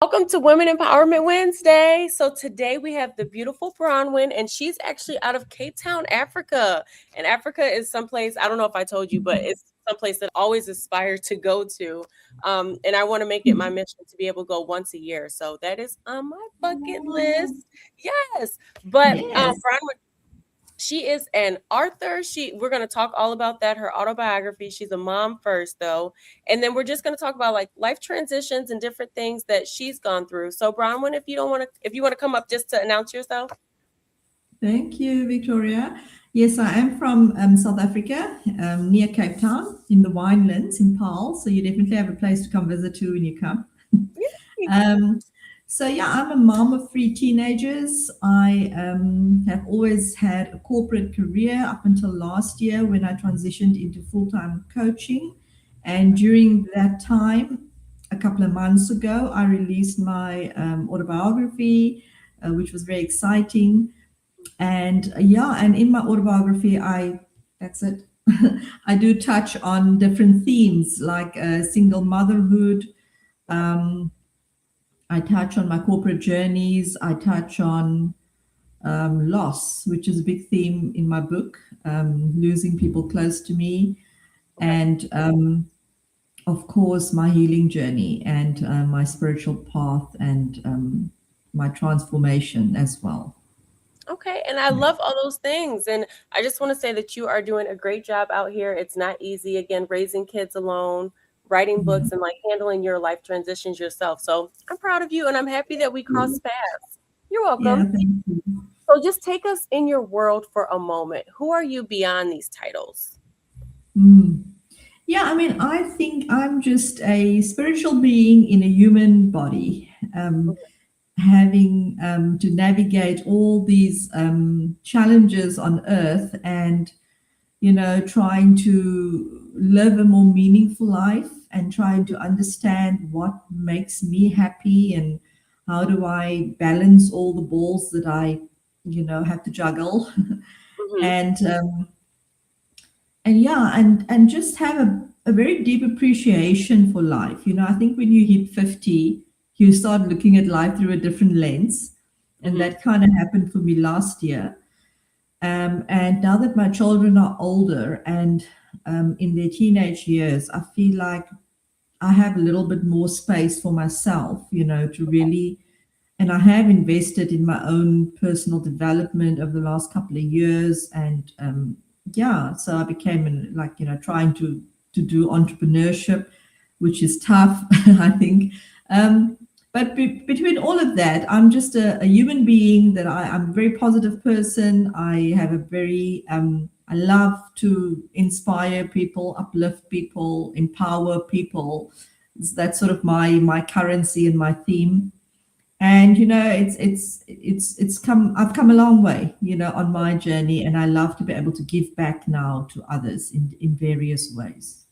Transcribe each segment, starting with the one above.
Welcome to Women Empowerment Wednesday. So today we have the beautiful Bronwen, and she's actually out of Cape Town, Africa. And Africa is someplace, I don't know if I told you, but it's someplace that I always aspire to go to. And I want to make it my mission to be able to go once a year. So that is on my bucket list. Yes. But Yes. Bronwen, she is an author. We're going to talk all about that, her autobiography. She's a mom first though, and then we're just going to talk about like life transitions and different things that she's gone through. So Bronwyn, if you want to come up just to announce yourself. Thank you, Victoria. Yes, I am from South Africa, near Cape Town, in the winelands in Paarl. So you definitely have a place to come visit to when you come. Yay. So yeah, I'm a mom of three teenagers. I have always had a corporate career up until last year when I transitioned into full-time coaching. And during that time, a couple of months ago, I released my autobiography, which was very exciting. And yeah, and in my autobiography, that's it. I do touch on different themes like single motherhood. Um, I touch on my corporate journeys. I touch on loss, which is a big theme in my book, losing people close to me, Okay. and of course, my healing journey and my spiritual path and my transformation as well. Okay, and I love all those things. And I just want to say that you are doing a great job out here. It's not easy, again, raising kids alone, writing Yeah. books, and like handling your life transitions yourself. So I'm proud of you, and I'm happy that we crossed paths. You're Yeah, welcome. thank you. So just take us in your world for a moment. Who are you beyond these titles? Mm. Yeah, I mean, I think I'm just a spiritual being in a human body, having to navigate all these challenges on earth and, trying to live a more meaningful life and trying to understand what makes me happy and how do I balance all the balls that I, have to juggle. Mm-hmm. and and yeah, and just have a very deep appreciation for life. I think when you hit 50, you start looking at life through a different lens, and Mm-hmm. that kind of happened for me last year. And now that my children are older and in their teenage years, I feel like I have a little bit more space for myself, to really, and I have invested in my own personal development over the last couple of years. And yeah, so I became like, trying to do entrepreneurship, which is tough, I think. But between all of that, I'm just a human being that I'm a very positive person. I have a very, I love to inspire people, uplift people, empower people. That's sort of my currency and my theme. And it's come. I've come a long way, on my journey, and I love to be able to give back now to others in various ways.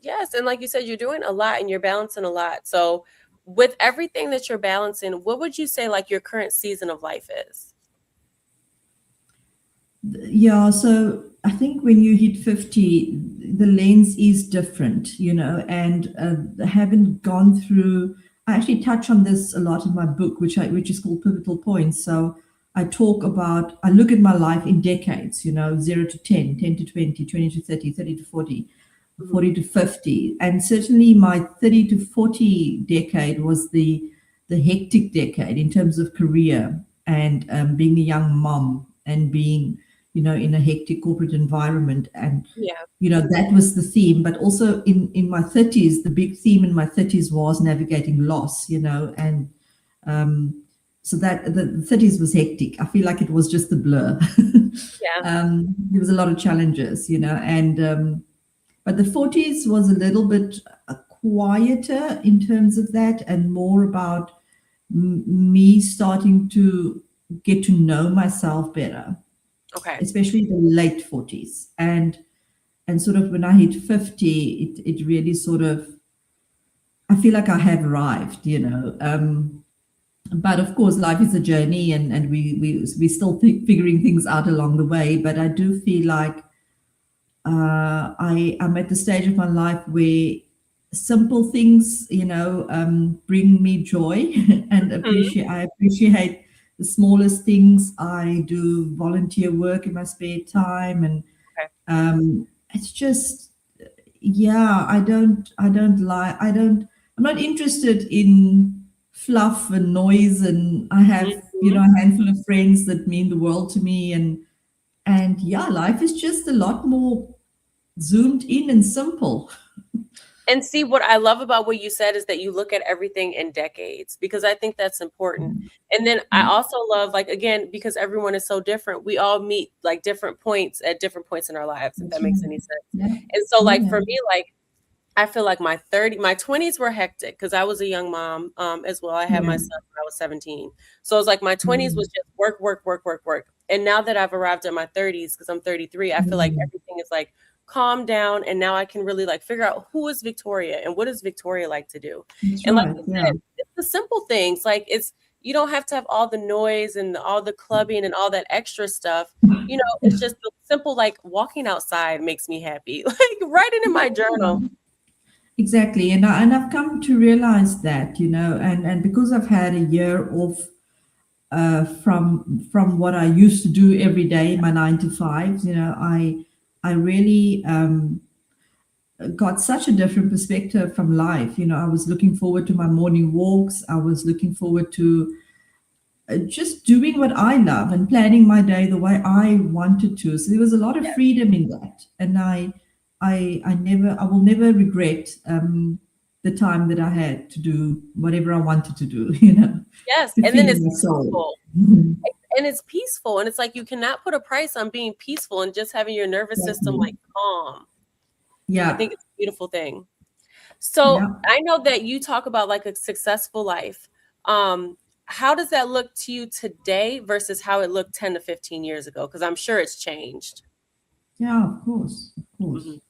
Yes, and like you said, you're doing a lot and you're balancing a lot. So with everything that you're balancing, what would you say like your current season of life is? Yeah, so I think when you hit 50, the lens is different, and I haven't gone through. I actually touch on this a lot in my book, which is called Pivotal Points. So I look at my life in decades, 0 to 10, 10 to 20, 20 to 30, 30 to 40, Mhm. 40 to 50. And certainly my 30 to 40 decade was the hectic decade in terms of career and being a young mom and being in a hectic corporate environment. And, Yeah. that was the theme. But also in my 30s, the big theme in my 30s was navigating loss, and um, so that the 30s was hectic. I feel like it was just the blur. Yeah. There was a lot of challenges, and but the 40s was a little bit quieter in terms of that and more about me starting to get to know myself better, Okay. especially the late 40s. And sort of when I hit 50, it really sort of, I feel like I have arrived, but of course life is a journey, and we still figuring things out along the way. But I do feel like I'm at the stage of my life where simple things, bring me joy and Mhm. I appreciate the smallest things. I do volunteer work in my spare time, and Okay. it's just, yeah, I'm not interested in fluff and noise, and I have, Mhm. a handful of friends that mean the world to me, and yeah, life is just a lot more zoomed in and simple. And see, what I love about what you said is that you look at everything in decades, because I think that's important. And then I Yeah, also love, like, again, because everyone is so different, we all meet like different points at different points in our lives, if that's that makes right. any sense. Yeah, And so, yeah, like, yeah. for me, like, I feel like my 20s were hectic because I was a young mom, as well. I had Yeah. my son when I was 17. So it was like my 20s Mm, was just work, work, work, work, work. And now that I've arrived at my 30s, because I'm 33, I feel like mm. everything is like calmed down. And now I can really like figure out who is Victoria and what does Victoria like to do. That's And like right. you Yeah. said, it's the simple things. Like, you don't have to have all the noise and all the clubbing and all that extra stuff. It's just the simple, like walking outside makes me happy. Like writing in my Yeah. journal. Exactly. And I've come to realize that, and because I've had a year off from what I used to do every day, my 9 to 5, I really got such a different perspective from life. I was looking forward to my morning walks. I was looking forward to just doing what I love and planning my day the way I wanted to. So there was a lot of freedom in that, and I will never regret the time that I had to do whatever I wanted to do. Yes, To and then feed it's my soul. peaceful, and it's peaceful, and it's like you cannot put a price on being peaceful and just having your nervous system, Exactly. like, calm. I Yeah, think it's a beautiful thing. So, yeah. I know that you talk about, like, a successful life. Um, how does that look to you today versus how it looked 10 to 15 years ago? Because 'Cause I'm sure it's changed. Yeah, of course, of course. Mhm.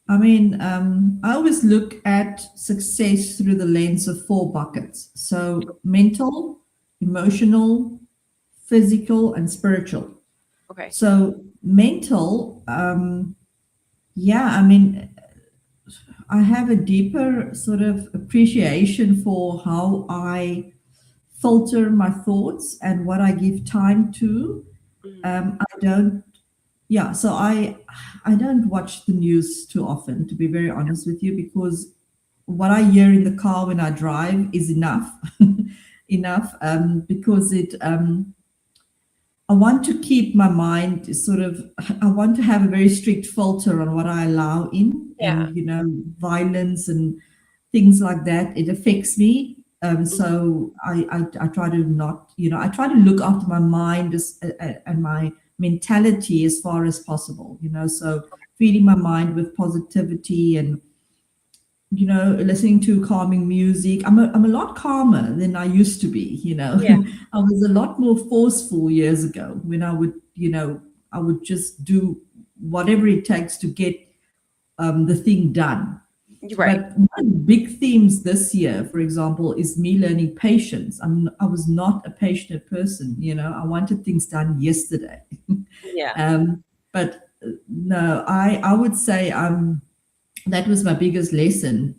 I mean, I always look at success through the lens of four buckets. So mental, emotional, physical, and spiritual. Okay. So mental, yeah, I mean, I have a deeper sort of appreciation for how I filter my thoughts and what I give time to. Mhm. I don't, yeah, so I don't watch the news too often, to be very honest with you, because what I hear in the car when I drive is enough, enough, because I want to keep my mind sort of, I want to have a very strict filter on what I allow in, Yeah. and, violence and things like that. It affects me. Mhm. So I try to not, I try to look after my mind and my mentality as far as possible, so feeding my mind with positivity and, listening to calming music. I'm a lot calmer than I used to be, Yeah. I was a lot more forceful years ago when I would just do whatever it takes to get the thing done. You're right. But one of the big themes this year, for example, is me learning patience. I was not a patient person, I wanted things done yesterday. Yeah. But no, I would say that was my biggest lesson,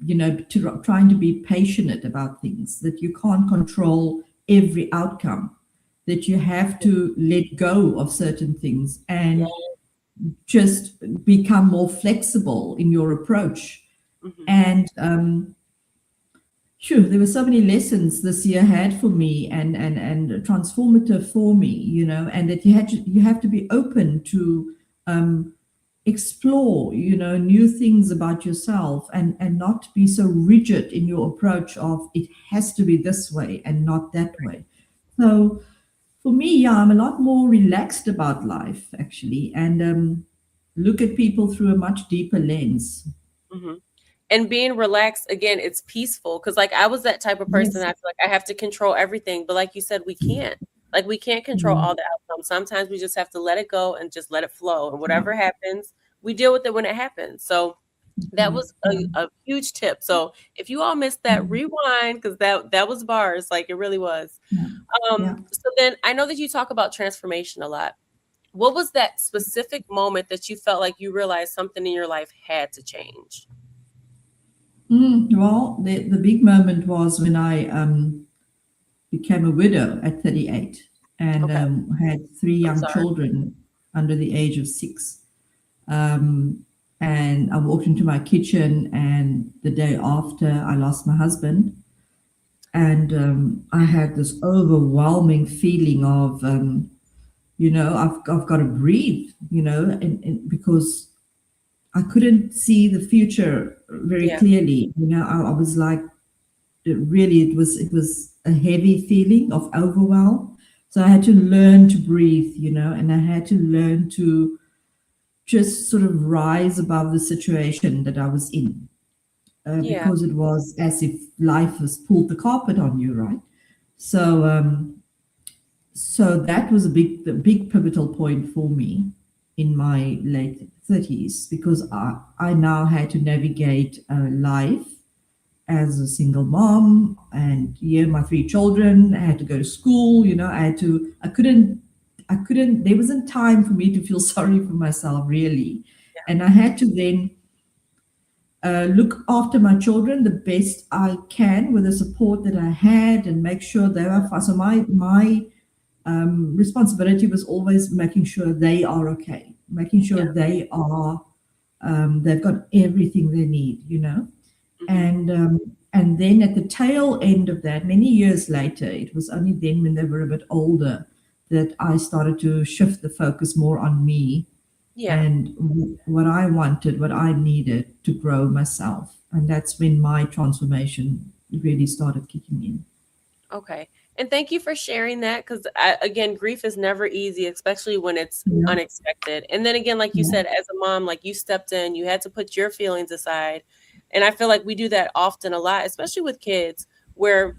trying to be patient about things, that you can't control every outcome, that you have to let go of certain things Yeah. and just become more flexible in your approach. Mhm. And sure, there were so many lessons this year had for me, and transformative for me, and that you have to be open to explore, new things about yourself, and not be so rigid in your approach of it has to be this way and not that way. So for me, yeah, I'm a lot more relaxed about life actually, and look at people through a much deeper lens. Mhm. And being relaxed, again, it's peaceful, because like I was that type of person Yes. that I feel like I have to control everything, but like you said, we can't. Like, we can't control Mm, all the outcomes. Sometimes we just have to let it go and just let it flow, and yeah. whatever happens, we deal with it when it happens. So that Mm, was yeah. a huge tip. So if you all missed that, Mm, rewind, because that was bars, like it really was. yeah. Yeah. So then I know that you talk about transformation a lot. What was that specific moment that you felt like you realized something in your life had to change? Well, the big moment was when I became a widow at 38 and Okay. had three I'm young sorry. children under the age of 6. Um, and I walked into my kitchen, and the day after, I lost my husband. And I had this overwhelming feeling of, I've got to breathe, and because I couldn't see the future very Yeah. clearly. I was like, it was a heavy feeling of overwhelm. So I had to learn to breathe, and I had to learn to just sort of rise above the situation that I was in, Yeah. because it was as if life has pulled the carpet on you, right? So, so that was the big pivotal point for me in my late 30s, because I now had to navigate life as a single mom, and my 3 children. I had to go to school. I couldn't. There wasn't time for me to feel sorry for myself, really, and I had to then look after my children the best I can with the support that I had, and make sure they were fine. So my responsibility was always making sure they are okay, making sure Yeah. they've got everything they need, Hmm. and then at the tail end of that, many years later, it was only then when they were a bit older that I started to shift the focus more on me Yeah. and what I wanted, what I needed to grow myself. And that's when my transformation really started kicking in. Okay. And thank you for sharing that, because again, grief is never easy, especially when it's Yeah, unexpected. And then again, like you yeah. said, as a mom, like you stepped in, you had to put your feelings aside. And I feel like we do that often a lot, especially with kids, where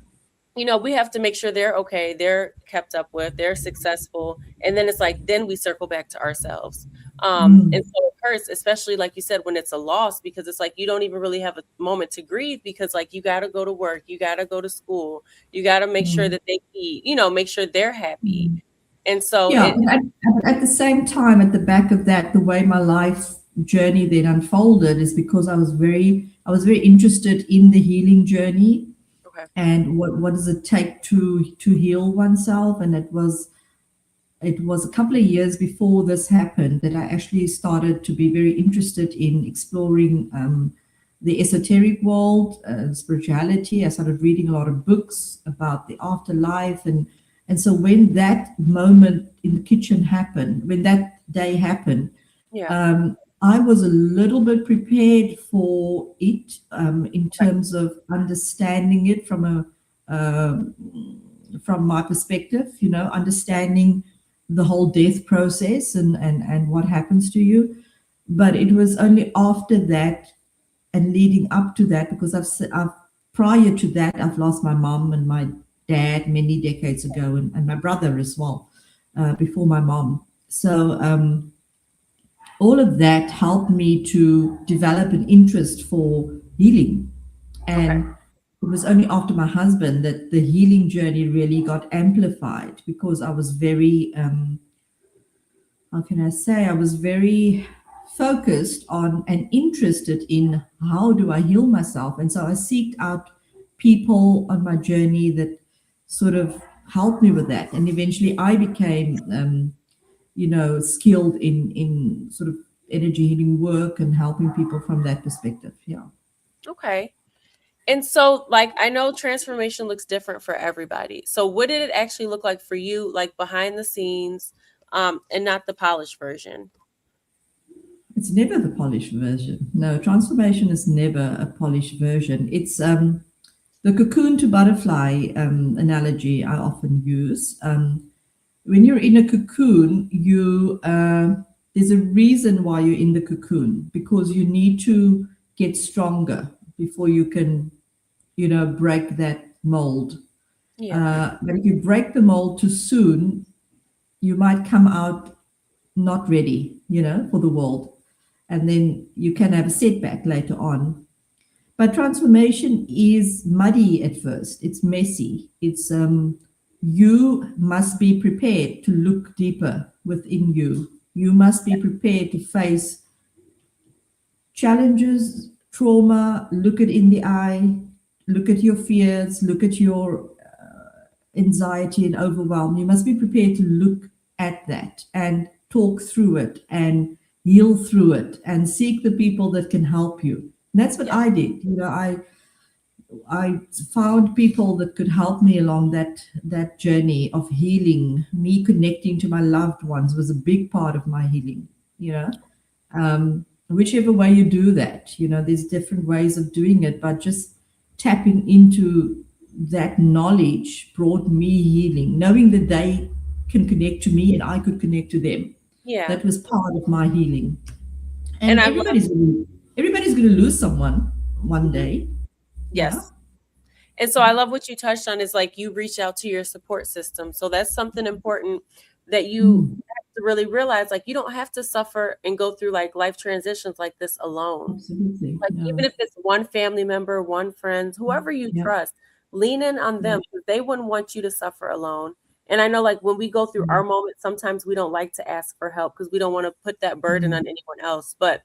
we have to make sure they're okay, they're kept up with, they're successful, and then it's like then we circle back to ourselves. And Mm, so it hurts, especially like you said, when it's a loss, because it's like you don't even really have a moment to grieve, because like you got to go to work, you got to go to school, you got to make sure mm, that they eat, make sure they're happy. mm. And so Yeah, it. but at the same time, at the back of that, the way my life journey then unfolded is because I was very interested in the healing journey, Okay. and what does it take to heal oneself. And it was a couple of years before this happened that I actually started to be very interested in exploring the esoteric world, spirituality. I started reading a lot of books about the afterlife, and so when that moment in the kitchen happened, when that day happened, Yeah. I was a little bit prepared for it, in Okay. terms of understanding it um from my perspective, understanding the whole death process and what happens to you. But it was only after that and leading up to that, because I've prior to that, I've lost my mom and my dad many decades ago, and my brother as well, before my mom. So all of that helped me to develop an interest for healing. Okay. And it was only after my husband that the healing journey really got amplified, because I was very, how can I say, I was very focused on and interested in how do I heal myself. And so I seeked out people on my journey that sort of helped me with that. And eventually I became, skilled in sort of energy healing work and helping people from that perspective. Yeah. Okay. And so, like, I know transformation looks different for everybody. So, what did it actually look like for you, like behind the scenes, and not the polished version? It's never the polished version. No, transformation is never a polished version. It's the cocoon to butterfly analogy I often use. When you're in a cocoon, there's a reason why you're in the cocoon, because you need to get stronger before you can, break that mold. Yeah. But if you break the mold too soon, you might come out not ready, for the world, and then you can have a setback later on. But transformation is muddy at first. It's messy. You must be prepared to look deeper within you. You must be prepared to face challenges, trauma, look it in the eye, look at your fears, look at your anxiety and overwhelm. You must be prepared to look at that and talk through it and heal through it and seek the people that can help you. And that's what Yes. I did. I found people that could help me along that journey of healing. Me connecting to my loved ones was a big part of my healing. Whichever way you do that, there's different ways of doing it, but just tapping into that knowledge brought me healing, knowing that they can connect to me and I could connect to them. Yeah. That was part of my healing. And And I love, everybody's going to lose someone one mhm, day. Yeah. yes. And so I love what you touched on is like you reach out to your support system. So that's something important that you Mm, have to really realize. Like you don't have to suffer and go through like life transitions like this alone. absolutely. Like Yeah. even if it's one family member, one friend, whoever you Yeah. trust, lean in on Yeah. them because they wouldn't want you to suffer alone. And I know like when we go through our Mm, moments, sometimes we don't like to ask for help because we don't want to put that burden on mm, anyone else. But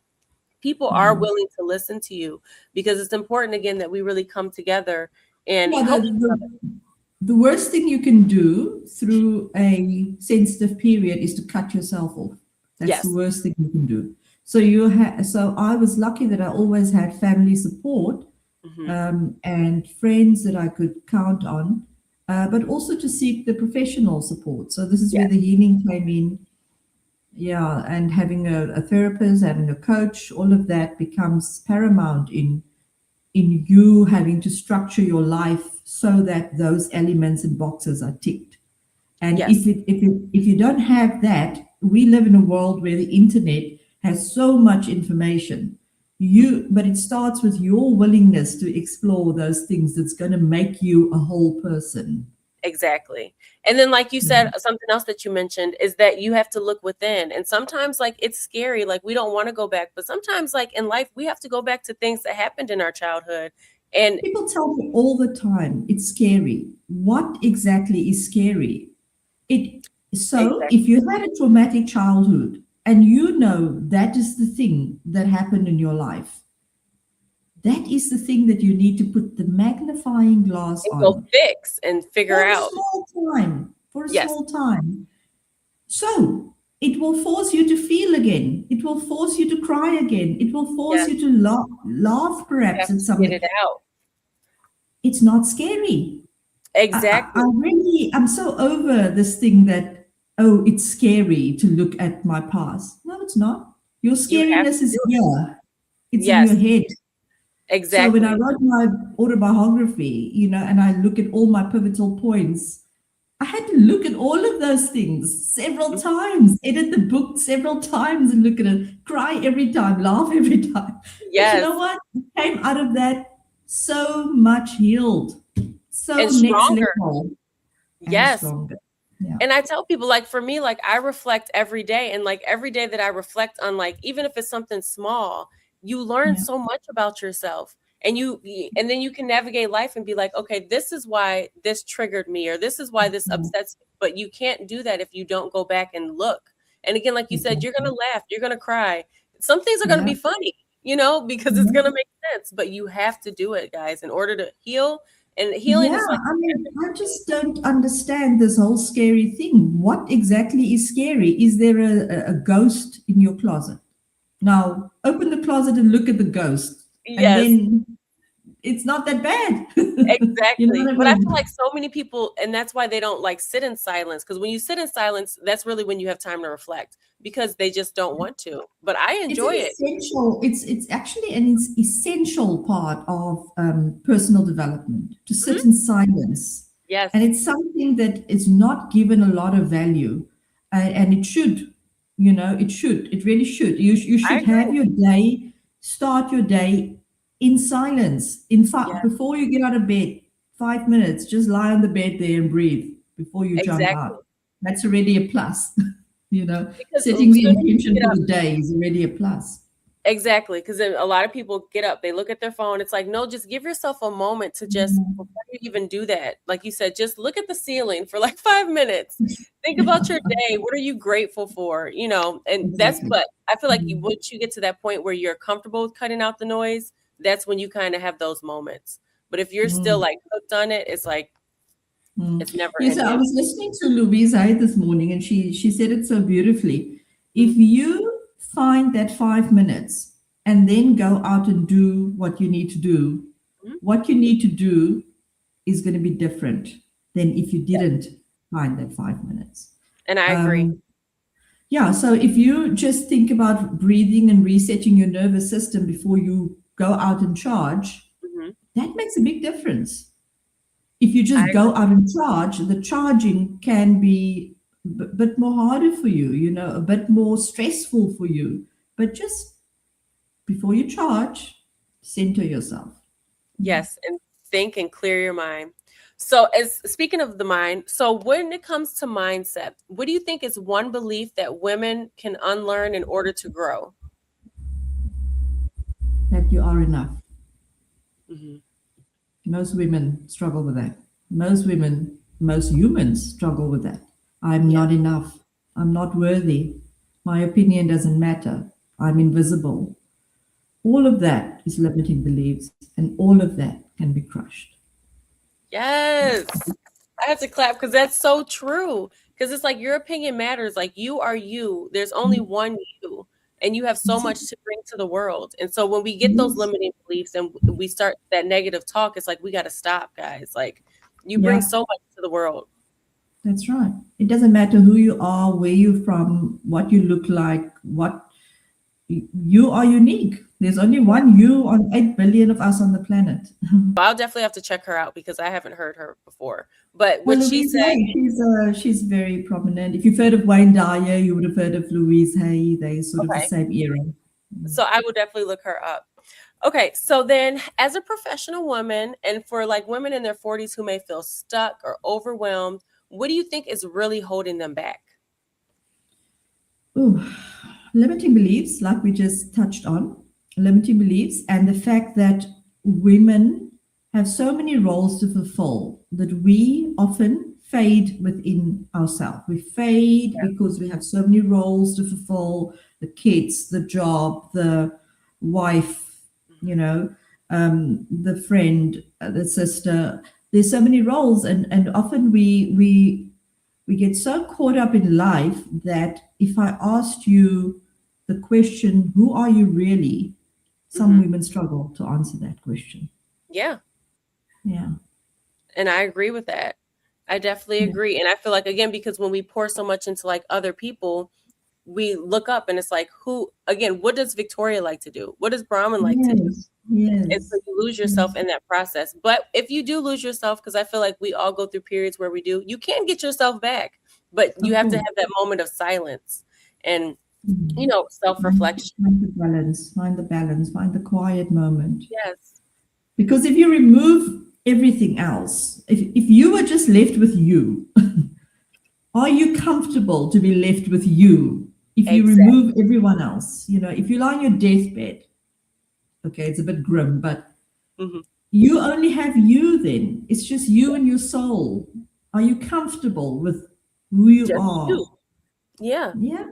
people are mm. willing to listen to you because it's important again that we really come together and Yeah, help. the worst thing you can do through a sensitive period is to cut yourself off. That's the Yes. worst thing you can do. So I was lucky that I always had family support, Hmm. and friends that I could count on, but also to seek the professional support. So this is where Yes. the healing came in. Yeah, and having a therapist, having a coach, all of that becomes paramount in you having to structure your life so that those elements and boxes are ticked. And Yes. if you don't have that, we live in a world where the internet has so much information. But it starts with your willingness to explore those things that's going to make you a whole person. Exactly. And then, like you Yeah. said, something else that you mentioned is that you have to look within. And sometimes, like, it's scary. Like, we don't want to go back. But sometimes, like, in life, we have to go back to things that happened in our childhood. And People tell me all the time it's scary. What exactly is scary? It so exactly, if you had a traumatic childhood and you know that is the thing that happened in your life, that is the thing that you need to put the magnifying glass and go on fix and figure for a out. small time, for a Yes. small time. So it will force you to feel again. It will force you to cry again. It will force Yes. you to laugh You perhaps have at to get something. it out. It's not scary. I Exactly. really, I'm so over this thing that, oh, it's scary to look at my past. No, it's not. Your You have scariness to is do it. here, it's in your Yes. head. So when I Exactly. wrote my autobiography, and I look at all my pivotal points, I had to look at all of those things several Mhm. times, edit the book several times and look at it, cry every time, laugh every time. But you know Yes. what? I came out of that so much healed, so And next stronger. level and Yes. stronger. Yeah. And I tell people, like, for me, like, I reflect every day. And, like, every day that I reflect on, like, even if it's something small, you learn Yeah. so much about yourself. And and then you can navigate life and be like, okay, this is why this triggered me, or this is why this Yeah. upsets me. But you can't do that if you don't go back and look. And again, like you said, you're going Exactly. to laugh, you're going to cry. Some things are going to Yeah. be funny, because it's going to Yeah. make sense. But you have to do it, guys, in order to heal. And healing Yeah. is like I mean, I everything. just don't understand this whole scary thing. What exactly is scary? Is there a ghost in your closet? Now, open the closet and look at the ghost, and Yes. then it's not that bad. You know Exactly. what I But I feel mean? like so many people, and that's why they don't like sit in silence. Because when you sit in silence, that's really when you have time to reflect because they just don't want to. But I It's an enjoy it. essential. It's actually an essential part of personal development to sit Mhm. in silence, and Yes, it's something that is not given a lot of value, and it should. It should. It really should. You I should have agree. your day. Start your day in silence. In fact, Yeah, before you get out of bed, 5 minutes, just lie on the bed there and breathe before you jump exactly. out. That's already a plus. Because Setting as the soon as you intention get for up, the day is already a plus. exactly. Because then a lot of people get up, they look at their phone. It's like, no, just give yourself a moment to just, Yeah, before you even do that, like you said, just look at the ceiling for like 5 minutes. Think yeah, about your day. What are you grateful for? And that's, exactly. but I feel like Mm. once you get to that point where you're comfortable with cutting out the noise, that's when you kind of have those moments. But if you're still Mm, like hooked on it, it's like mm. it's never Yeah, so I ending. was listening to Louise Hay this morning, and she said it so beautifully. If Mhm. you find that 5 minutes and then go out and do what you need to do, Mhm. what you need to do is going to be different than if you Yeah. didn't find that 5 minutes. And I agree. Um, yeah, so if you just think about breathing and resetting your nervous system before you go out and charge, Hmm. that makes a big difference. If you I just go out and charge, the charging can be a bit more harder for you, a bit more stressful for you. But just before you charge, center yourself. Yes, and think and clear your mind. So, as speaking of the mind, so when it comes to mindset, what do you think is one belief that women can unlearn in order to grow? That you are enough. Hmm. Most women struggle with that. Most humans struggle with that. I'm Yeah. not enough. I'm not worthy. My opinion doesn't matter. I'm invisible. All of that is limiting beliefs, and all of that can be crushed. Yes. I have to clap because that's so true. Because it's like your opinion matters. Like you are you. There's only one you, and you have so much to bring to the world. And so when we get those Yes. limiting beliefs and we start that negative talk, it's like we got to stop, guys. Like you bring Yeah, so much to the world. that's right. It doesn't matter who you are, where you're from, what you look like, you are unique. There's only Yeah. one you on 8 billion of us on the planet. I'll definitely have to check her out because I haven't heard her before. But Well, what she Louise said, Hay, she's very prominent. If you've heard of Wayne Dyer, you would have heard of Louise Hay. They sort of the okay. same era. So I will definitely look her up. Okay, so then as a professional woman, and for like women in their 40s who may feel stuck or overwhelmed, what do you think is really holding them back? Ooh, limiting beliefs, like we just touched on, limiting beliefs, and the fact that women have so many roles to fulfill that we often fade within ourselves. We fade because we have so many roles to fulfill: the kids, the job, the wife, you Mhm. know, the friend, the sister. There's so many roles, and often we get so caught up in life that if I asked you the question, who are you really? Some Mhm. women struggle to answer that question. Yeah, Yeah. and I agree with that. I definitely Yeah. agree. And I feel like again because when we pour so much into like other people, we look up and it's like who again, what does Victoria like to do? What does Brahman like to do? Yes. And so Yes. you lose yourself Yes. in that process. But if you do lose yourself, because I feel like we all go through periods where we do, you can get yourself back. But you Of have to course. have that moment of silence and, Mm. self-reflection. Find the balance, find the balance, find the quiet moment. Yes, Because if you remove everything else, if you were just left with you, are you comfortable to be left with you if you exactly. remove everyone else? If you lie on your deathbed, okay, it's a bit grim, but Hmm. you only have you then. It's just you and your soul. Are you comfortable with who you Just are? you. Yeah. Yeah,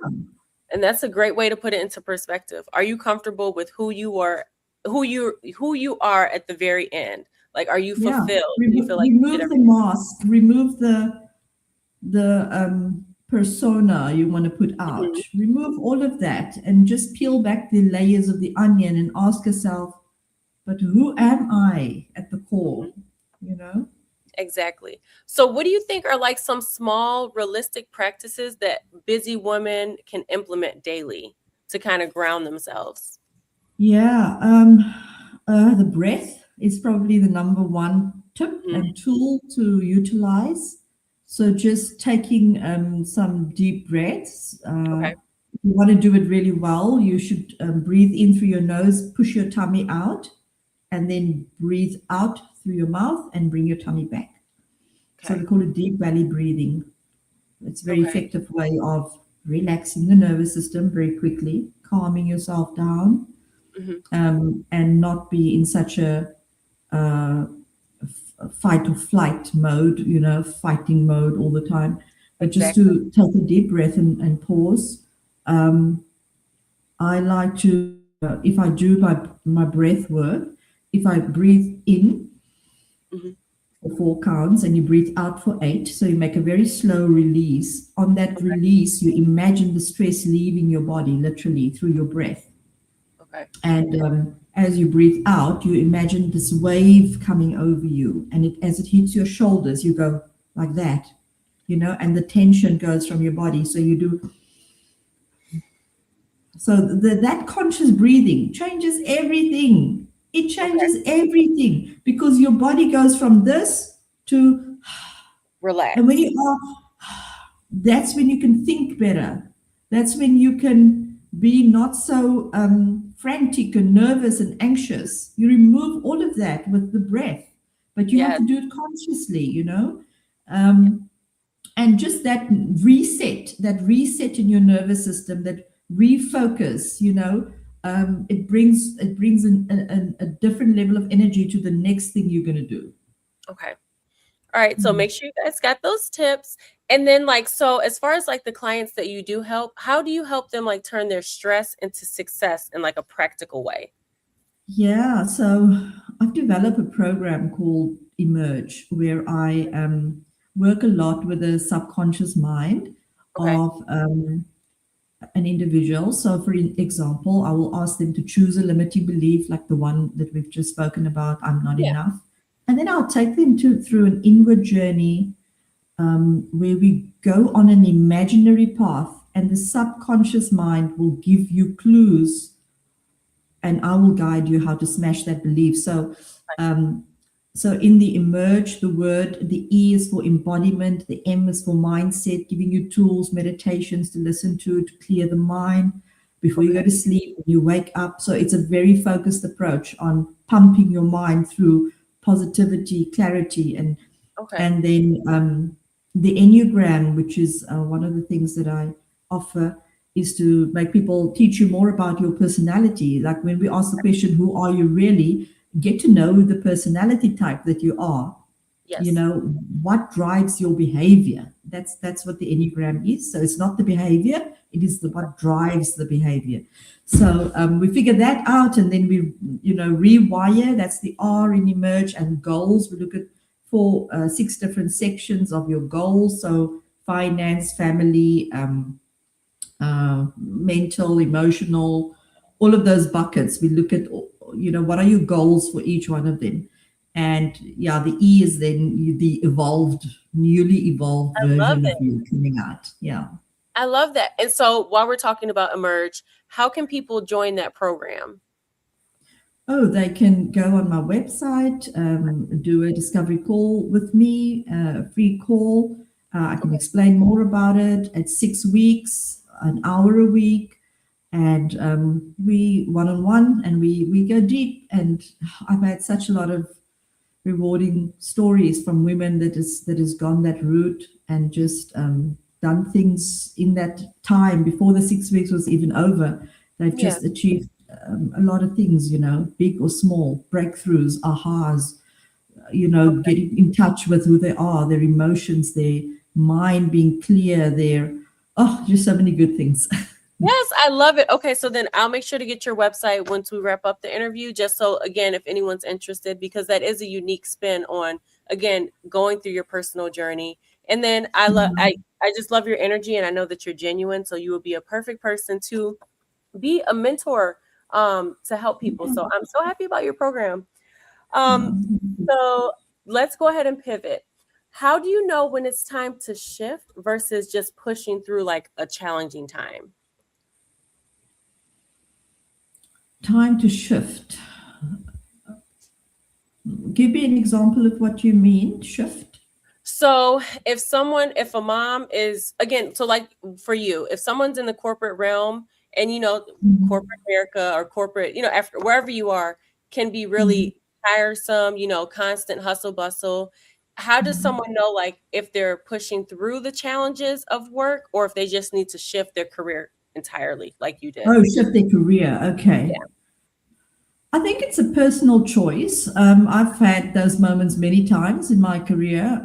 And that's a great way to put it into perspective. Are you comfortable with who you are at the very end? Like, are you yeah. fulfilled? Do you feel like you did Remove the everything? mask, remove the persona you want to put out. Mhm. Remove all of that and just peel back the layers of the onion and ask yourself, but who am I at the core? Mhm. You know? Exactly. So, what do you think are like some small, realistic practices that busy women can implement daily to kind of ground themselves? Yeah, the breath is probably the number one tip Mhm. and tool to utilize. So just taking some deep breaths. Okay. If you want to do it really well, you should breathe in through your nose, push your tummy out, and then breathe out through your mouth and bring your tummy back. So we Okay. call it deep belly breathing. It's a very Okay. effective way of relaxing the nervous system very quickly, calming yourself down, Hmm. and not be in such uh, fight or flight mode, fighting mode all the time, but just Exactly. to take a deep breath and pause. Um, I like to, if I do my breath work, if I breathe in Hmm. for 4 counts and you breathe out for 8, so you make a very slow release. On that Okay. release, you imagine the stress leaving your body literally through your breath. Okay. And as you breathe out, you imagine this wave coming over you. And as it hits your shoulders, you go like that, and the tension goes from your body. So you do. So that conscious breathing changes everything. It Okay. changes everything because your body goes from this to, and when Relax. you are, that's when you can think better. That's when you can be not so frantic and nervous and anxious. You remove all of that with the breath, but you have Yes. to do it consciously. Yes. Um, and just that reset in your nervous system, that refocus, it brings a different level of energy to the next thing you're going to do. Okay. All right. So make sure you guys got those tips. And then like, so as far as like the clients that you do help, how do you help them like turn their stress into success in like a practical way? Yeah, so I've developed a program called Emerge where I work a lot with the subconscious mind Okay. of an individual. So, for example, I will ask them to choose a limiting belief, like the one that we've just spoken about, I'm not Yeah. enough. And then I'll take them through an inward journey where we go on an imaginary path, and the subconscious mind will give you clues, and I will guide you how to smash that belief. Um, so in the emerge, the E is for embodiment, the M is for mindset, giving you tools, meditations to listen to clear the mind before you Okay. go to sleep, when you wake up. So it's a very focused approach on pumping your mind through positivity, clarity, Okay. and then the Enneagram, which is one of the things that I offer, is to make people teach you more about your personality. Like when we ask the question, who are you really? Get to know the personality type that you are. Yes. What drives your behavior. That's what the Enneagram is. So it's not the behavior, it is the what drives the behavior. So we figure that out, and then we rewire. That's the R in emerge. And goals, we look at 6 different sections of your goals. So finance, family, mental, emotional, all of those buckets. We look at, what are your goals for each one of them. And yeah, the E is then the newly evolved I love version of it. you coming out. Yeah. I love that. And so while we're talking about Emerge, how can people join that program? Oh, they can go on my website, do a discovery call with me, a free call. I can Okay. explain more about it. It's 6 weeks, an hour a week, and we one-on-one, and we go deep. And I've had such a lot of rewarding stories from women that has gone that route and just done things in that time before the 6 weeks was even over. They've Yeah. just achieved a lot of things, big or small, breakthroughs, ahas, Okay. getting in touch with who they are, their emotions, their mind being clear, just so many good things. Yes, I love it. Okay, so then I'll make sure to get your website once we wrap up the interview, just so again, if anyone's interested, because that is a unique spin on again going through your personal journey. And then I just love your energy, and I know that you're genuine, so you will be a perfect person to be a mentor to help people. So I'm so happy about your program. Um, so let's go ahead and pivot. How do you know when it's time to shift versus just pushing through like a challenging time? Time to shift. Give me an example of what you mean, shift. So if a mom is again, so like for you, if someone's in the corporate realm and corporate America or corporate, after wherever you are can be Mhm. really tiresome, constant hustle bustle. How does someone know like if they're pushing through the challenges of work or if they just need to shift their career entirely like you did? Oh, shift their career. Okay. Yeah. I think it's a personal choice. I've had those moments many times in my career.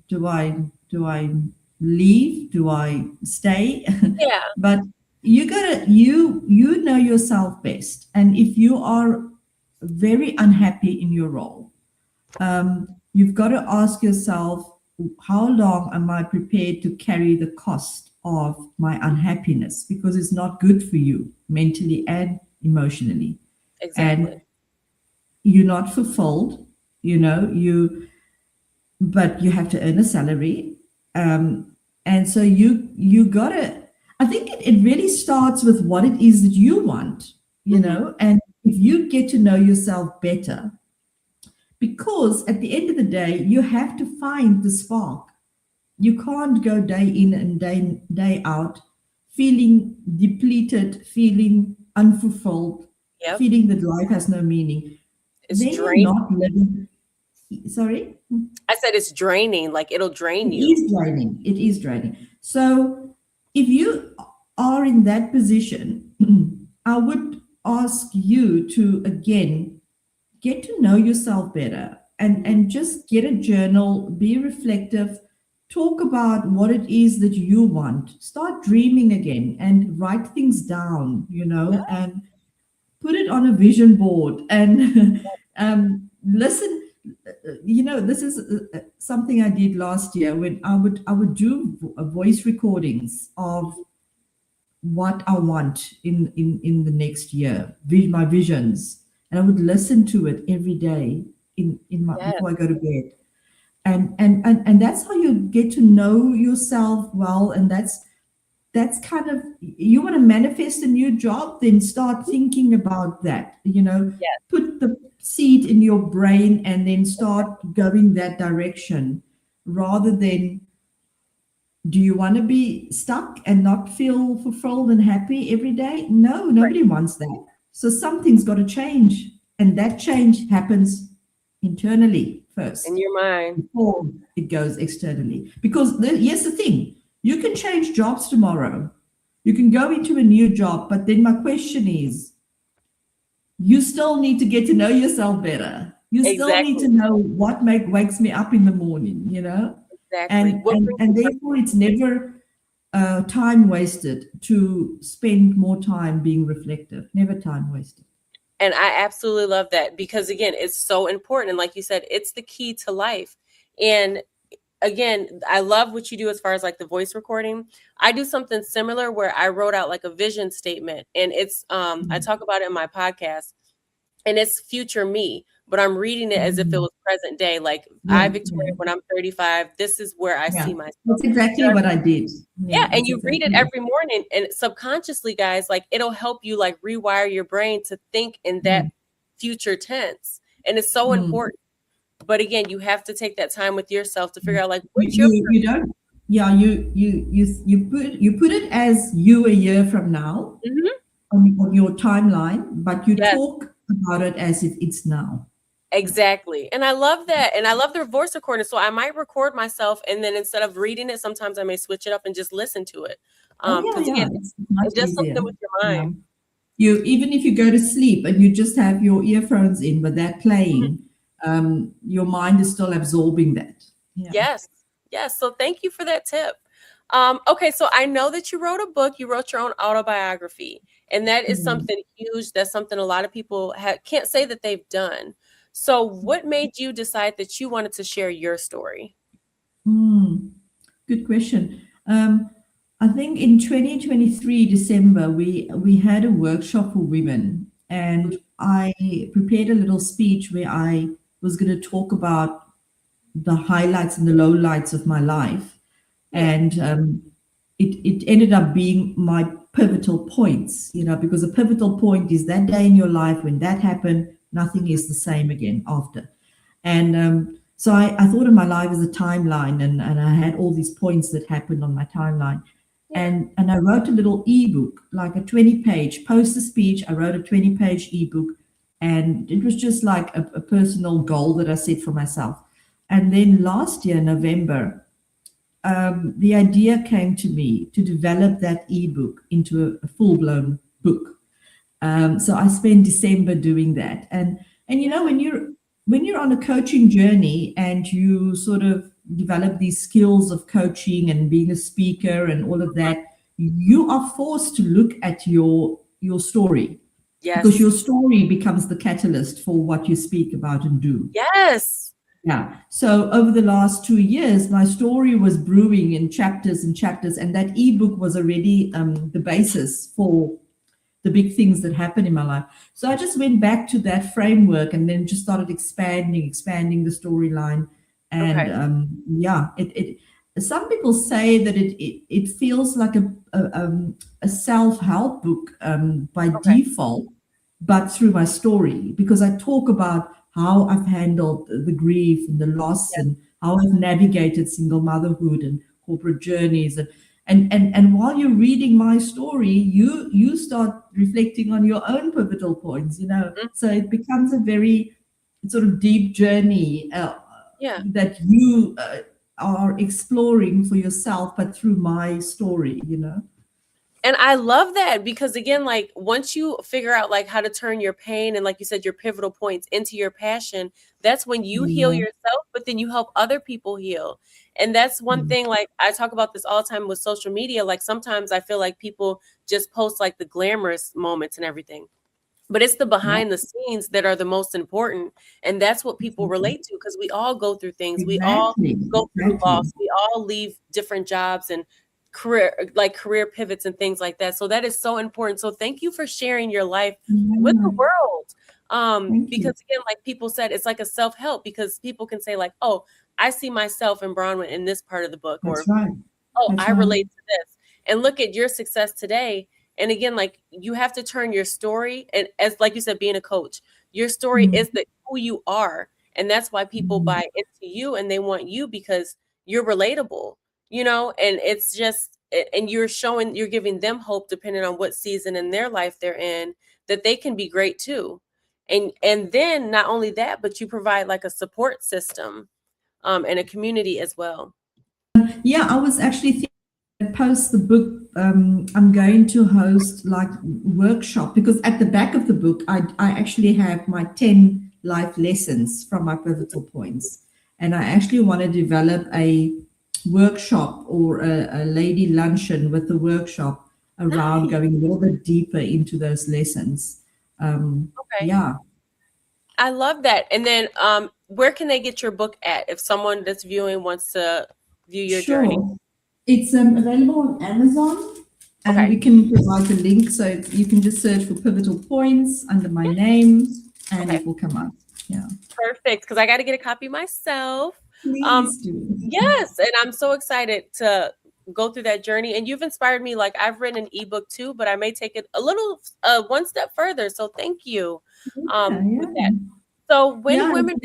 Do I leave? Do I stay? Yeah. But you know yourself best, and if you are very unhappy in your role, you've got to ask yourself, how long am I prepared to carry the cost of my unhappiness? Because it's not good for you mentally and emotionally. Exactly. And you're not fulfilled, but you have to earn a salary. And so you gotta, I think it really starts with what it is that you want, and if you get to know yourself better, because at the end of the day, you have to find the spark. You can't go day in and day out feeling depleted, feeling unfulfilled, Yep. feeling that life has no meaning. It's Then you're draining. not living. Sorry? I said it's draining, like it'll drain It you. is draining. It is draining. So if you are in that position, I would ask you to again get to know yourself better and just get a journal, be reflective, talk about what it is that you want. Start dreaming again and write things down, Yeah. and put it on a vision board and listen. This is something I did last year when I would do voice recordings of what I want in the next year, my visions, and I would listen to it every day in my Yes. before I go to bed, and that's how you get to know yourself well, and that's kind of, you want to manifest a new job, then start thinking about that, Yes. put the seed in your brain and then start going that direction, rather than, do you want to be stuck and not feel fulfilled and happy every day? No, Right. nobody wants that. So something's got to change. And that change happens internally In first your mind. before it goes externally. Because here's the thing, you can change jobs tomorrow. You can go into a new job. But then my question is, you still need to get to know yourself better. You still need Exactly. to know what wakes me up in the morning. Exactly. And What and brings and you therefore it's never time wasted to spend more time being reflective. Never time wasted. And I absolutely love that because again, it's so important. And like you said, it's the key to life. And again, I love what you do as far as like the voice recording. I do something similar where I wrote out like a vision statement, and it's I Mm. talk about it in my podcast, and it's future me, but I'm reading it as if it Mm. was present day. Like, Yeah, I, yeah, Victoria, when I'm 35, this is where I yeah. see myself. That's exactly what I did. Yeah, Yeah, and that's you read it exactly. every morning, and subconsciously, guys, like it'll help you like rewire your brain to think in that Mm. future tense. And it's so Mm. important. But again, you have to take that time with yourself to figure out like You, what's your you don't. Yeah, you put it as you a year from now Mhm. on your timeline, but you Yes, talk about it as if it's now. exactly. And I love that. And I love their voice recording. So I might record myself, and then instead of reading it, sometimes I may switch it up and just listen to it. Oh yeah, Because again, yeah, it's much it does something easier. with your Yeah. mind. You, even if you go to sleep and you just have your earphones in with that Mhm. playing, your mind is still absorbing that. Yeah. Yes. Yes. So thank you for that tip. Okay, so I know that you wrote a book, you wrote your own autobiography, and that is Mm. something huge. That's something a lot of people can't say that they've done. So, what made you decide that you wanted to share your story? Mm. Good question. I think in 2023 December we had a workshop for women, and I prepared a little speech where I was going to talk about the highlights and the lowlights of my life, Yeah. and it ended up being my pivotal points, because a pivotal point is that day in your life when that happened, nothing is the same again after. And so I thought of my life as a timeline, and I had all these points that happened on my timeline. Yeah. And I wrote a little ebook, like a 20-page poster speech. I wrote a 20-page ebook, and it was just like a personal goal that I set for myself. And then last year, November, the idea came to me to develop that ebook into a full-blown book. So I spent December doing that. And Yeah. when you're on a coaching journey and you sort of develop these skills of coaching and being a speaker and all of that, you are forced to look at your story. because Yes. your story becomes the catalyst for what you speak about and do. Yes. Yeah. So over the last 2 years, my story was brewing in chapters and chapters, and that ebook was already the basis for the big things that happen in my life. So I just went back to that framework and then just started expanding the storyline. And Okay. yeah, it some people say that it feels like a self-help book by Okay. default, but through my story, because I talk about how I've handled the grief and the loss Yes. and how I've navigated single motherhood and corporate journeys and while you're reading my story, you start reflecting on your own pivotal points, Mm, so it becomes a very sort of deep journey yeah. that you are exploring for yourself, but through my story. And I love that because again, like once you figure out like how to turn your pain and like you said, your pivotal points into your passion, that's when you heal Yeah. yourself, but then you help other people heal. And that's one Mm. thing, like I talk about this all the time with social media. Like sometimes I feel like people just post like the glamorous moments and everything. But it's the Yeah, behind the scenes that are the most important, and that's what people exactly. relate to because we all go through things. We all Exactly. go through Exactly. loss. We all leave different jobs and career pivots and things like that. So that is so important. So thank you for sharing your life with the Yeah. world. Thank you. Because again, like people said, it's like a self-help because people can say like, "Oh, I see myself in Bronwyn in this part of the book," That's or right. oh, That's I right. relate to this. And look at your success today. And again, like you have to turn your story and as like you said, being a coach, your story Mm. is the who you are. And that's why people Mm. buy into you and they want you because you're relatable, and it's just and you're giving them hope depending on what season in their life they're in, that they can be great too. And then not only that, but you provide like a support system and a community as well. Yeah, I was actually thinking post the book, I'm going to host like workshop, because at the back of the book I actually have my 10 life lessons from my pivotal points, and I actually want to develop a workshop or a lady luncheon with a workshop around Nice. going a little bit deeper into those lessons. Okay. Yeah, I love that. And then where can they get your book at if someone that's viewing wants to view your journey? sure. It's available on Amazon, and Okay. we can provide the link, so you can just search for Pivotal Points under my Yeah. name, and Okay. it will come up. Yeah, Perfect. Because I got to get a copy myself. Um, please do. yes, and I'm so excited to go through that journey. And you've inspired me. Like I've written an ebook too, but I may take it a little one step further. So thank you Yeah, with yeah, that. So when yeah. women,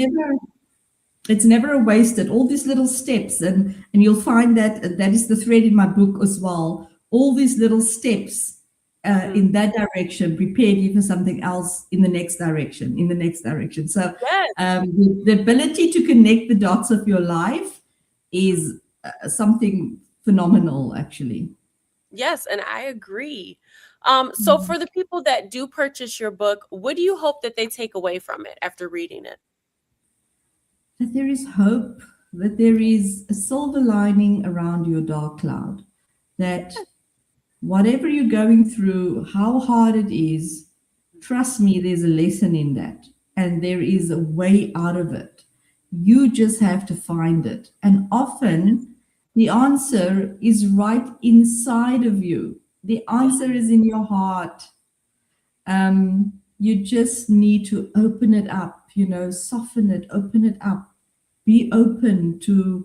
It's never a wasted. All these little steps, and you'll find that that is the thread in my book as well. All these little steps Mhm. in that direction prepared you for something else in the next direction. In the next direction. So Yes. the ability to connect the dots of your life is something phenomenal, actually. Yes, and I agree. So Mm. for the people that do purchase your book, what do you hope that they take away from it after reading it? That there is hope. That there is a silver lining around your dark cloud. That whatever you're going through, how hard it is, trust me, there's a lesson in that. And there is a way out of it. You just have to find it. And often the answer is right inside of you. The Yeah. answer is in your heart. You just need to open it up, soften it, open it up. Be open to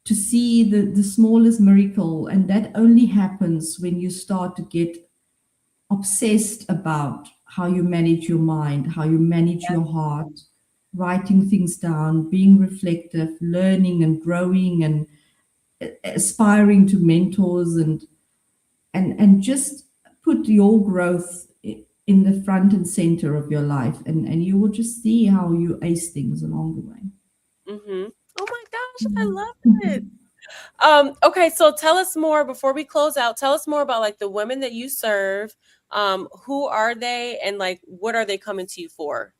see the smallest miracle. And that only happens when you start to get obsessed about how you manage your mind, how you manage your heart, writing things down, being reflective, learning and growing, and aspiring to mentors, and just put your growth in the front and center of your life, and you will just see how you ace things along the way. Mm-hmm. Oh my gosh, I Mm. love it. Okay, so tell us more before we close out. Tell us more about like the women that you serve. Who are they and like what are they coming to you for?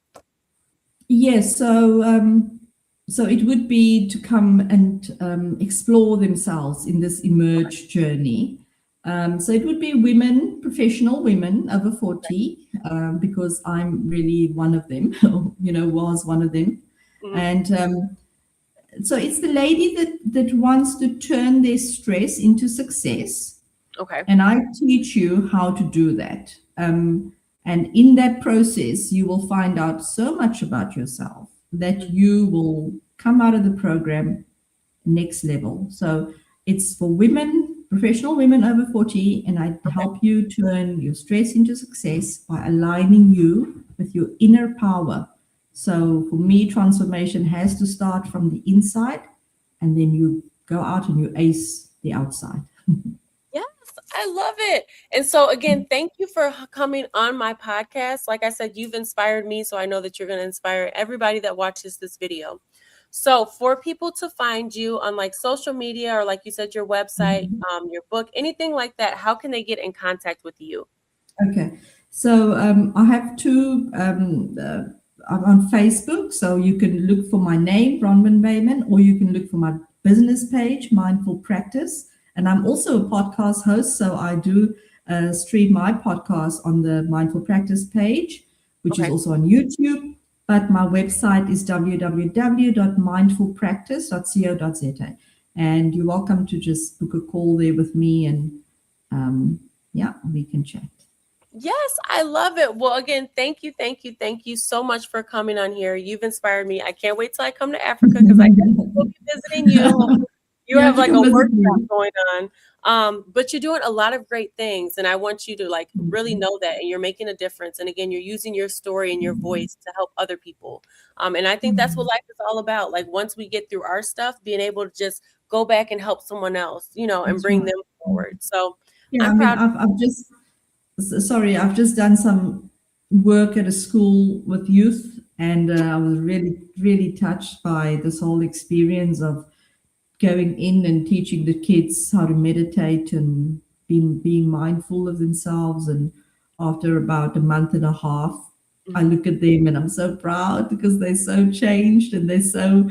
Yes, so it would be to come and explore themselves in this emerge journey. So it would be women, professional women over 40, because I'm really one of them, was one of them. Mhm. And so it's the lady that wants to turn their stress into success. Okay. And I teach you how to do that. And in that process, you will find out so much about yourself that Mhm. you will come out of the program next level. So it's for women, professional women over 40, and I Okay. help you turn your stress into success by aligning you with your inner power. So for me, transformation has to start from the inside, and then you go out and you ace the outside. Yes, I love it. And so, again, thank you for coming on my podcast. Like I said, you've inspired me, so I know that you're going to inspire everybody that watches this video. So, for people to find you on like social media or, like you said, your website, your book, anything like that, how can they get in contact with you? Okay, so I have two. I'm on Facebook, so you can look for my name, Bronwen Bayman, or you can look for my business page, Mindful Practice. And I'm also a podcast host, so I do stream my podcast on the Mindful Practice page, which is Okay. also on YouTube. But my website is www.mindfulpractice.co.za. And you're welcome to just book a call there with me, and yeah, we can chat. Yes, I love it. Well, again, thank you, thank you, thank you so much for coming on here. You've inspired me. I can't wait till I come to Africa because I definitely will be visiting you. You You have have to like come a visit workshop me. going on. But you're doing a lot of great things, and I want you to like really know that, and you're making a difference. And again, you're using your story and your voice to help other people. And I think that's what life is all about. Like once we get through our stuff, being able to just go back and help someone else, and That's bring right. them forward. So Yeah, I'm I mean, proud. I've just, sorry, I've just done some work at a school with youth, and I was really, really touched by this whole experience of going in and teaching the kids how to meditate and being mindful of themselves. And after about a month and a half, I Mhm. look at them and I'm so proud because they're so changed, and they're so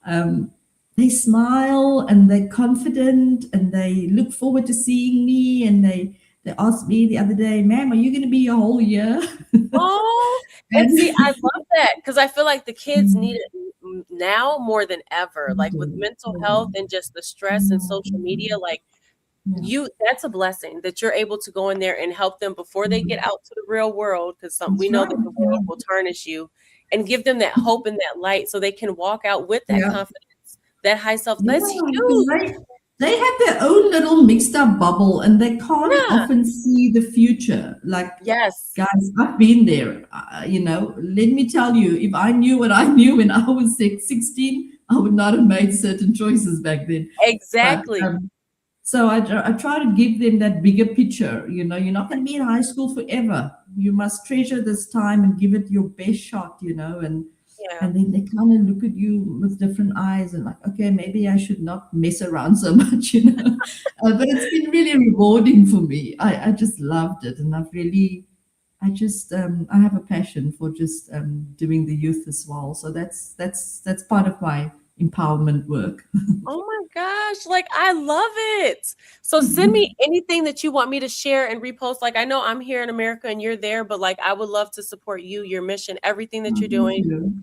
um, they smile and they're confident and they look forward to seeing me. And they asked me the other day, "Ma'am, are you going to be a whole year?" Oh, and see, I And love that because I feel like the kids need it now more than ever. Like with mental health and just the stress and social media, like yeah. that's a blessing that you're able to go in there and help them before they get out to the real world. Because we That's know right. that the Yeah. world will tarnish you, and give them that hope and that light so they can walk out with that Yeah. confidence, that high self. Yeah, That's because huge. they have their own little mixed up bubble, and they can't Yeah. often see the future. Like, Yes. guys, I've been there. Let me tell you, if I knew what I knew when I was 16, I would not have made certain choices back then. But Exactly. so I try to give them that bigger picture. You're not going to be in high school forever. You must treasure this time and give it your best shot. Yeah. And then they kind of look at you with different eyes and like, okay, maybe I should not mess around so much. But it's been really rewarding for me. I just loved it, and I have a passion for just doing the youth as well. So that's part of my empowerment work. Oh my gosh, like I love it. So send me anything that you want me to share and repost. Like I know I'm here in America and you're there, but like I would love to support you, your mission, everything that you're Thank doing. you.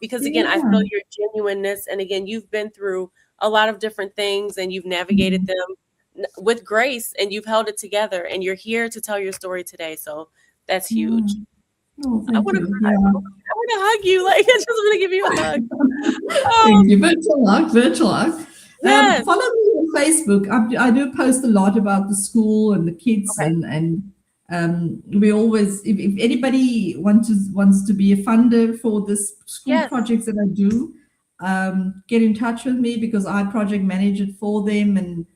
Because again, I Yeah. feel your genuineness, and again, you've been through a lot of different things and you've navigated Mhm. them with grace and you've held it together and you're here to tell your story today. So that's Yeah. huge. Oh, I thank want to you. Yeah. I want to hug you. Like I just want to give you a hug. Thank Oh, you. Virtual hug, virtual hug. yes. Follow me on Facebook. I do post a lot about the school and the kids, Okay. and we always, if anybody wants to be a funder for this school Yes. projects that I do, get in touch with me because I project manage it for them. And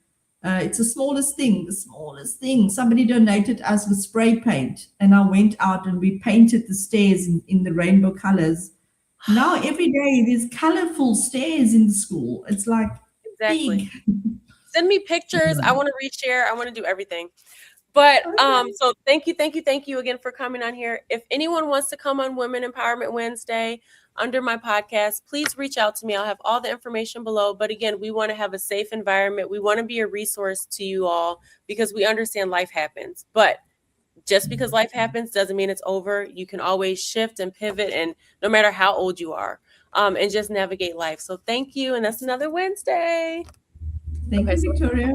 it's the smallest thing, the smallest thing. Somebody donated us with spray paint, and I went out and we painted the stairs in the rainbow colors. Now every day there's colorful stairs in the school. It's like Exactly. big. Send me pictures. I want to reshare. I want to do everything. But Okay. so thank you, thank you, thank you again for coming on here. If anyone wants to come on Women Empowerment Wednesday, under my podcast, please reach out to me. I'll have all the information below. But again, we want to have a safe environment. We want to be a resource to you all because we understand life happens. But just because life happens doesn't mean it's over. You can always shift and pivot, and no matter how old you are, and just navigate life. So thank you. And that's another Wednesday. Thank you, Victoria.